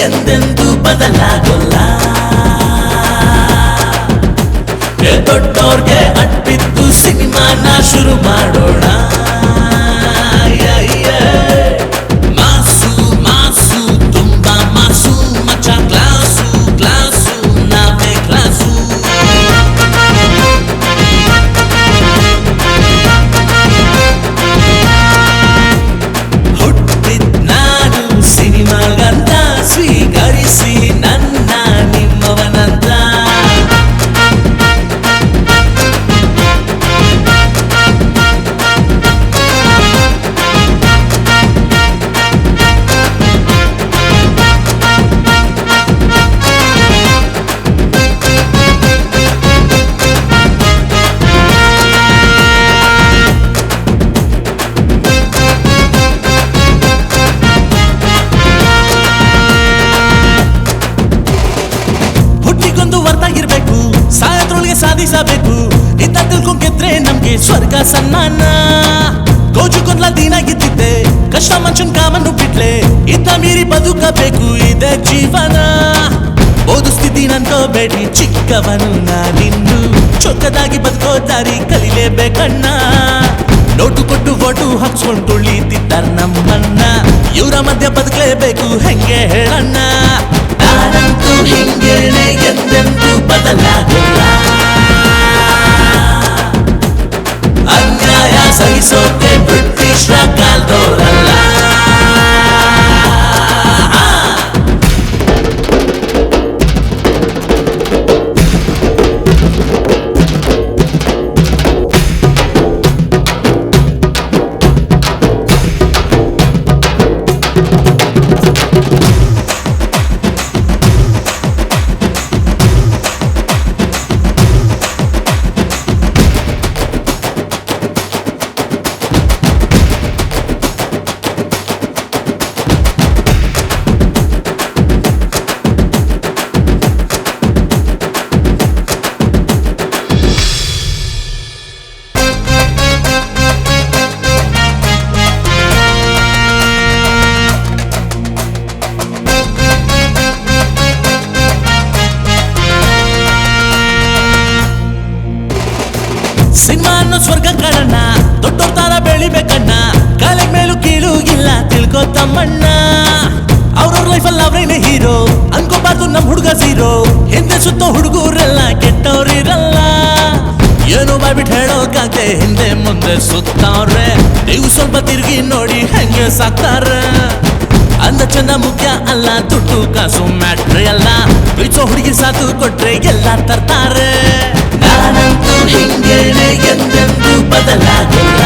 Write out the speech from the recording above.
ಎಂದೆಂದೂ ಬದಲಾಗೋಲ್ಲ ದೊಡ್ಡೋರ್ಗೆ ಅಟ್ಬಿದ್ದು ಸಿನಿಮಾನ ಶುರು ಮಾಡೋಣ ಮಾಸು ಮಾಸು ತುಂಬಾ ಮಾಸು ಮಚ್ಚ ಕ್ಲಾಸು ಕ್ಲಾಸು ನಾವೇ ಕ್ಲಾಸು ಹುಟ್ಟಿದ್ ನಾನು ಸಿನಿಮಾಗಂತ ಸ್ವೀಕರಿಸಿ ನನ್ನ ನಿಮ್ಮವನಂತ ಸಾಧಿಸಬೇಕು ಇದ್ದ ತಿಳ್ಕೊಂಡ್ರೆ ನಮ್ಗೆ ಸ್ವರ್ಗ ಸನ್ಮಾನ ಗೋಜು ಗೊಂದಲ ದಿನ ಗೆದ್ದಿದ್ದೆ ಕಷ್ಟ ಮನುಷ್ಯನ್ ಕಾಮನ್ನು ಬಿಟ್ಲೆ ಇದ್ದ ಮೀರಿ ಬದುಕಬೇಕು ಇದೇ ಜೀವನ ಓದಿಸ್ತಿದ್ದೀನಿ ಅನ್ಕೋಬೇಡಿ ಚಿಕ್ಕವನು ನಾನಿನ್ನು ಚೊಕ್ಕದಾಗಿ ಬದುಕೋ ದಾರಿ ಕಲಿಲೇಬೇಕಣ್ಣ ನೋಟು ಕೊಟ್ಟು ಓಟು ಹಾಕ್ಸ್ಕೊಂಡು ತುಳಿತಿದ್ದಾರ ನಮ್ಮನ್ನ ಇವರ ಮಧ್ಯ ಬದುಕಲೇಬೇಕು ಹೆಂಗೆ ಹೇಳಣ್ಣ ನಾನಂತೂ ಹಿಂಗೇನೆ ಎಂದೆಂದೂ ಬದಲಾಗೋಲ್ಲ ಅನ್ಯಾಯ ಸಹಿಸೋಕೆ ಬ್ರಿಟಿಷರ ಕಾಲ್ದೋರಲ್ಲ ಸಿನಿಮಾ ಅನ್ನೋ ಸ್ವರ್ಗ ಕಾಣಣ್ಣ ದೊಡ್ಡೋರ್ ತರ ಬೆಳಿಬೇಕಣ್ಣ ಕಾಲಿಗೆ ಮೇಲೂ ಕೀಳು ಇಲ್ಲ ತಿಳ್ಕೋ ತಮ್ಮಣ್ಣ ಅವ್ರವ್ರ ಲೈಫಲ್ಲಿ ಅವ್ರೇನೆ ಹೀರೋ ಅನ್ಕೋಬಾರ್ದು ನಮ್ ಹುಡುಗ ಜೀರೋ ಹಿಂದೆ ಸುತ್ತೋ ಹುಡುಗರೆಲ್ಲ ಕೆಟ್ಟವ್ರಿರಲ್ಲ ಏನೋ ಬಾಯ್ಬಿಟ್ಟು ಹೇಳೋಕಾಗ್ದೆ ಹಿಂದೆ ಮುಂದೆ ಸುತ್ತವ್ರೆ ನೀವು ಸ್ವಲ್ಪ ತಿರುಗಿ ನೋಡಿ ಹೆಂಗೆ ಸಾಕ್ತಾರೆ ಅಂದ ಚಂದ ಮುಖ್ಯ ಅಲ್ಲ ದುಡ್ಡು ಕಾಸು ಮ್ಯಾಟ್ರಿ ಅಲ್ಲ ಪ್ರೀತಿಸೋ ಹುಡುಗಿ ಸಾತು ಕೊಟ್ರೆ ಎಲ್ಲ ತರ್ತಾರೆ ನಾನಂತೂ ಹಿಂಗೇನೆ ಎಂದೆಂದೂ ಬದಲಾಗೋಲ್ಲ